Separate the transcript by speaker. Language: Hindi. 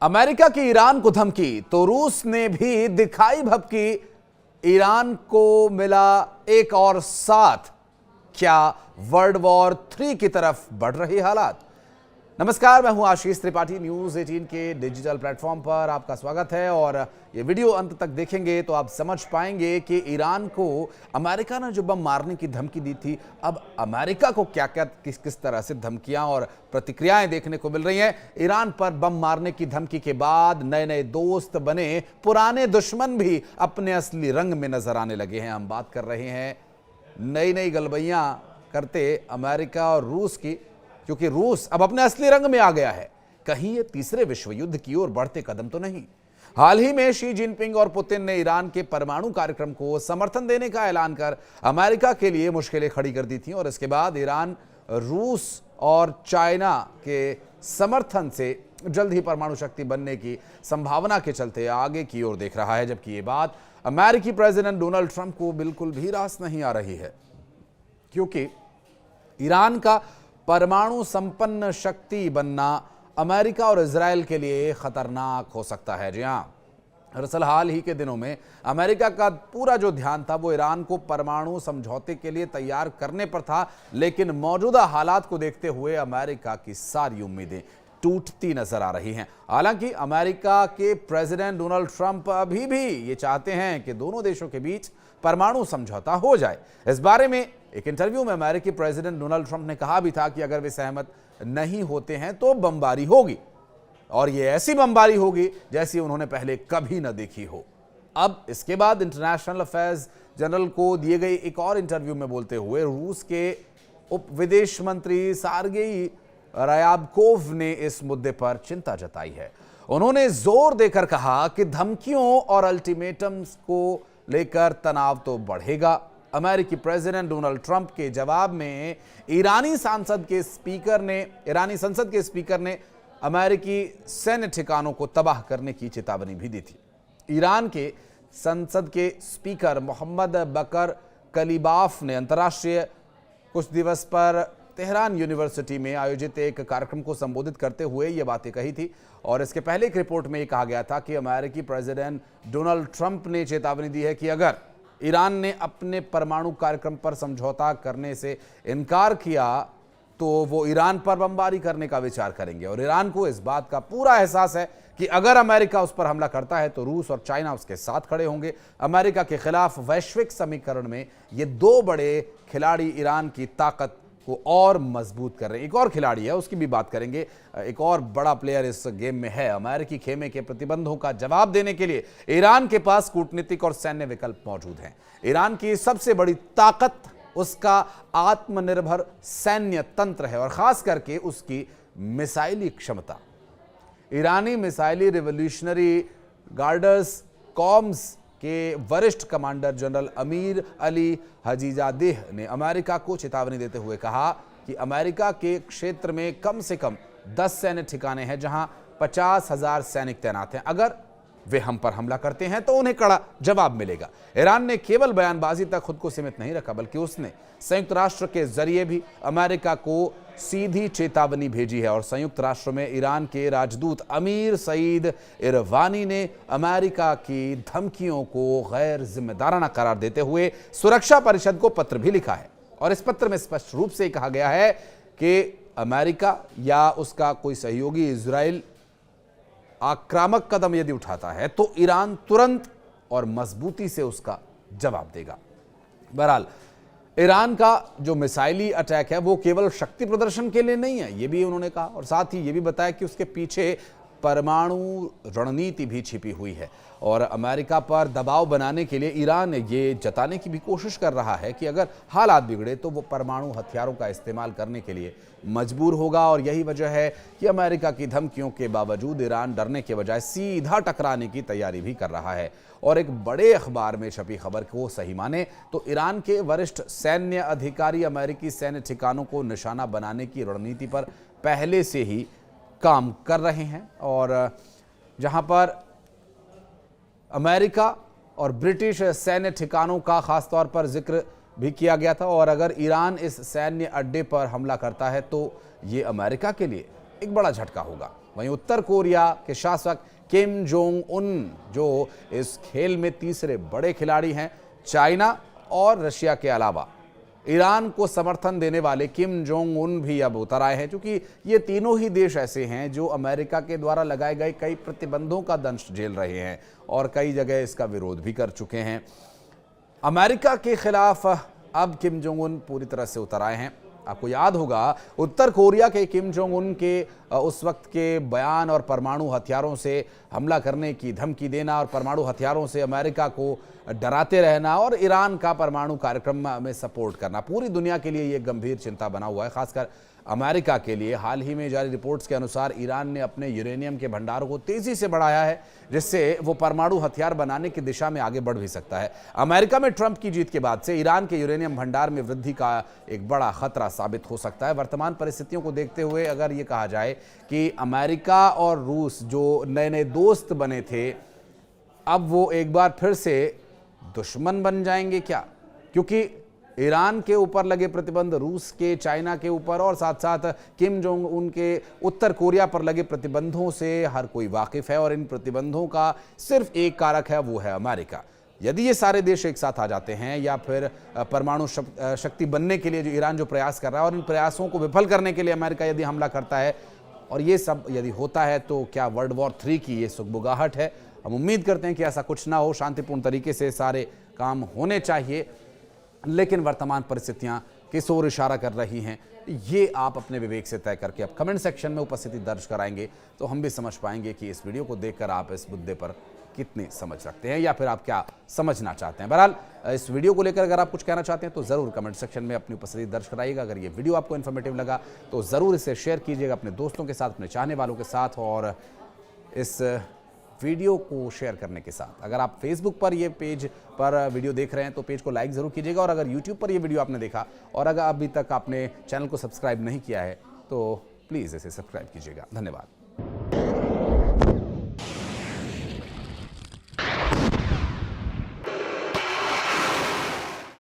Speaker 1: अमेरिका की ईरान को धमकी तो रूस ने भी दिखाई भपकी। ईरान को मिला एक और साथ। क्या वर्ल्ड वॉर 3 की तरफ बढ़ रही हालात। नमस्कार, मैं हूं आशीष त्रिपाठी। न्यूज 18 के डिजिटल प्लेटफॉर्म पर आपका स्वागत है। और ये वीडियो अंत तक देखेंगे तो आप समझ पाएंगे कि ईरान को अमेरिका ने जो बम मारने की धमकी दी थी, अब अमेरिका को क्या क्या किस तरह से धमकियां और प्रतिक्रियाएं देखने को मिल रही हैं। ईरान पर बम मारने की धमकी के बाद नए नए दोस्त बने पुराने दुश्मन भी अपने असली रंग में नजर आने लगे हैं। हम बात कर रहे हैं नई नई गलबैयां करते अमेरिका और रूस की, क्योंकि रूस अब अपने असली रंग में आ गया है। कहीं ये तीसरे विश्व युद्ध की ओर बढ़ते कदम तो नहीं। हाल ही में शी जिनपिंग और पुतिन ने ईरान के परमाणु कार्यक्रम को समर्थन देने का ऐलान कर अमेरिका के लिए मुश्किलें खड़ी कर दी थी, और इसके बाद ईरान रूस और चाइना के समर्थन से जल्द ही परमाणु शक्ति बनने की संभावना के चलते आगे की ओर देख रहा है। जबकि ये बात अमेरिकी प्रेसिडेंट डोनाल्ड ट्रंप को बिल्कुल भी रास नहीं आ रही है, क्योंकि ईरान का परमाणु संपन्न शक्ति बनना अमेरिका और इजराइल के लिए खतरनाक हो सकता है। जी हां, दरअसल हाल ही के दिनों में अमेरिका का पूरा जो ध्यान था वो ईरान को परमाणु समझौते के लिए तैयार करने पर था, लेकिन मौजूदा हालात को देखते हुए अमेरिका की सारी उम्मीदें टूटती नजर आ रही हैं। हालांकि अमेरिका के प्रेसिडेंट डोनाल्ड ट्रंप अभी भी ये चाहते हैं कि दोनों देशों के बीच परमाणु समझौता हो जाए। इस बारे में एक इंटरव्यू में अमेरिकी प्रेसिडेंट डोनाल्ड ट्रंप ने कहा भी था कि अगर वे सहमत नहीं होते हैं तो बमबारी होगी, और ये ऐसी बमबारी होगी जैसी उन्होंने पहले कभी न देखी हो। अब इसके बाद इंटरनेशनल अफेयर्स जनरल को दिए गए एक और इंटरव्यू में बोलते हुए रूस के उप विदेश मंत्री सार्गेई रायाबकोव ने इस मुद्दे पर चिंता जताई है। उन्होंने जोर देकर कहा कि धमकियों और अल्टीमेटम्स को लेकर तनाव तो बढ़ेगा। अमेरिकी प्रेसिडेंट डोनाल्ड ट्रंप के जवाब में ईरानी संसद के स्पीकर ने अमेरिकी सैन्य ठिकानों को तबाह करने की चेतावनी भी दी थी। ईरान के संसद के स्पीकर मोहम्मद बकर कलीबाफ ने अंतर्राष्ट्रीय कुछ दिवस पर तेहरान यूनिवर्सिटी में आयोजित एक कार्यक्रम को संबोधित करते हुए ये बातें कही थी। और इसके पहले एक रिपोर्ट में ये कहा गया था कि अमेरिकी प्रेसिडेंट डोनाल्ड ट्रंप ने चेतावनी दी है कि अगर ईरान ने अपने परमाणु कार्यक्रम पर समझौता करने से इनकार किया तो वो ईरान पर बमबारी करने का विचार करेंगे। और ईरान को इस बात का पूरा एहसास है कि अगर अमेरिका उस पर हमला करता है तो रूस और चाइना उसके साथ खड़े होंगे। अमेरिका के खिलाफ वैश्विक समीकरण में ये दो बड़े खिलाड़ी ईरान की ताकत को और मजबूत कर रहे हैं। एक और खिलाड़ी है, उसकी भी बात करेंगे। एक और बड़ा प्लेयर इस गेम में है। अमेरिकी खेमे के प्रतिबंधों का जवाब देने के लिए ईरान के पास कूटनीतिक और सैन्य विकल्प मौजूद हैं। ईरान की सबसे बड़ी ताकत उसका आत्मनिर्भर सैन्य तंत्र है, और खास करके उसकी मिसाइली क्षमता। ईरानी मिसाइली रिवॉल्यूशनरी गार्ड्स कॉम्स के वरिष्ठ commander general Amir Ali Hajizadeh ने अमेरिका को चेतावनी देते हुए कहा कि अमेरिका के क्षेत्र में कम से कम 10 सैन्य ठिकाने हैं जहां 50,000 सैनिक तैनात हैं। अगर वे हम पर हमला करते हैं तो उन्हें कड़ा जवाब मिलेगा। ईरान ने केवल बयानबाजी तक खुद को सीमित नहीं रखा, बल्कि उसने संयुक्त राष्ट्र के जरिए भी अमेरिका को सीधी चेतावनी भेजी है। और संयुक्त राष्ट्र में ईरान के राजदूत अमीर सईद इरवानी ने अमेरिका की धमकियों को गैर जिम्मेदाराना करार देते हुए सुरक्षा परिषद को पत्र भी लिखा है। और इस पत्र में स्पष्ट रूप से कहा गया है कि अमेरिका या उसका कोई सहयोगी इजराइल आक्रामक कदम यदि उठाता है तो ईरान तुरंत और मजबूती से उसका जवाब देगा। बहरहाल ईरान का जो मिसाइली अटैक है वो केवल शक्ति प्रदर्शन के लिए नहीं है, ये भी उन्होंने कहा। और साथ ही ये भी बताया कि उसके पीछे परमाणु रणनीति भी छिपी हुई है। और अमेरिका पर दबाव बनाने के लिए ईरान ये जताने की भी कोशिश कर रहा है कि अगर हालात बिगड़े तो वो परमाणु हथियारों का इस्तेमाल करने के लिए मजबूर होगा। और यही वजह है कि अमेरिका की धमकियों के बावजूद ईरान डरने के बजाय सीधा टकराने की तैयारी भी कर रहा है। और एक बड़े अखबार में छपी खबर को सही माने तो ईरान के वरिष्ठ सैन्य अधिकारी अमेरिकी सैन्य ठिकानों को निशाना बनाने की रणनीति पर पहले से ही काम कर रहे हैं। और जहां पर अमेरिका और ब्रिटिश सैन्य ठिकानों का खासतौर पर जिक्र भी किया गया था। और अगर ईरान इस सैन्य अड्डे पर हमला करता है तो ये अमेरिका के लिए एक बड़ा झटका होगा। वहीं उत्तर कोरिया के शासक किम जोंग उन, जो इस खेल में तीसरे बड़े खिलाड़ी हैं, चाइना और रशिया के अलावा ईरान को समर्थन देने वाले किम जोंग उन भी अब उतर आए हैं, क्योंकि ये तीनों ही देश ऐसे हैं जो अमेरिका के द्वारा लगाए गए कई प्रतिबंधों का दंश झेल रहे हैं और कई जगह इसका विरोध भी कर चुके हैं। अमेरिका के खिलाफ अब किम जोंग उन पूरी तरह से उतर आए हैं। आपको याद होगा उत्तर कोरिया के किम जोंग उन के उस वक्त के बयान और परमाणु हथियारों से हमला करने की धमकी देना और परमाणु हथियारों से अमेरिका को डराते रहना और ईरान का परमाणु कार्यक्रम में सपोर्ट करना पूरी दुनिया के लिए ये गंभीर चिंता बना हुआ है, खासकर अमेरिका के लिए। हाल ही में जारी रिपोर्ट्स के अनुसार ईरान ने अपने यूरेनियम के भंडारों को तेजी से बढ़ाया है, जिससे वो परमाणु हथियार बनाने की दिशा में आगे बढ़ भी सकता है। अमेरिका में ट्रंप की जीत के बाद से ईरान के यूरेनियम भंडार में वृद्धि का एक बड़ा खतरा साबित हो सकता है। वर्तमान परिस्थितियों को देखते हुए अगर ये कहा जाए कि अमेरिका और रूस जो नए नए दोस्त बने थे, अब वो एक बार फिर से दुश्मन बन जाएंगे क्या? क्योंकि ईरान के ऊपर लगे प्रतिबंध, रूस के, चाइना के ऊपर और साथ साथ किम जोंग उन के उत्तर कोरिया पर लगे प्रतिबंधों से हर कोई वाकिफ है और इन प्रतिबंधों का सिर्फ एक कारक है, वो है अमेरिका। यदि ये सारे देश एक साथ आ जाते हैं या फिर परमाणु शक्ति बनने के लिए जो ईरान जो प्रयास कर रहा है और इन प्रयासों को विफल करने के लिए अमेरिका यदि हमला करता है और ये सब यदि होता है, तो क्या वर्ल्ड वॉर 3 की ये सुगबुगाहट है? हम उम्मीद करते हैं कि ऐसा कुछ ना हो, शांतिपूर्ण तरीके से सारे काम होने चाहिए। लेकिन वर्तमान परिस्थितियां किस ओर इशारा कर रही हैं, ये आप अपने विवेक से तय करके अब कमेंट सेक्शन में उपस्थिति दर्ज कराएंगे तो हम भी समझ पाएंगे कि इस वीडियो को देखकर आप इस मुद्दे पर कितनी समझ रखते हैं या फिर आप क्या समझना चाहते हैं। बहरहाल इस वीडियो को लेकर अगर आप कुछ कहना चाहते हैं तो ज़रूर कमेंट सेक्शन में अपनी उपस्थिति दर्ज कराइएगा। अगर ये वीडियो आपको इन्फॉर्मेटिव लगा तो ज़रूर इसे शेयर कीजिएगा अपने दोस्तों के साथ, अपने चाहने वालों के साथ। और इस वीडियो को शेयर करने के साथ अगर आप फेसबुक पर ये पेज पर वीडियो देख रहे हैं तो पेज को लाइक ज़रूर कीजिएगा। और अगर यूट्यूब पर ये वीडियो आपने देखा और अगर अभी तक आपने चैनल को सब्सक्राइब नहीं किया है तो प्लीज़ इसे सब्सक्राइब कीजिएगा। धन्यवाद।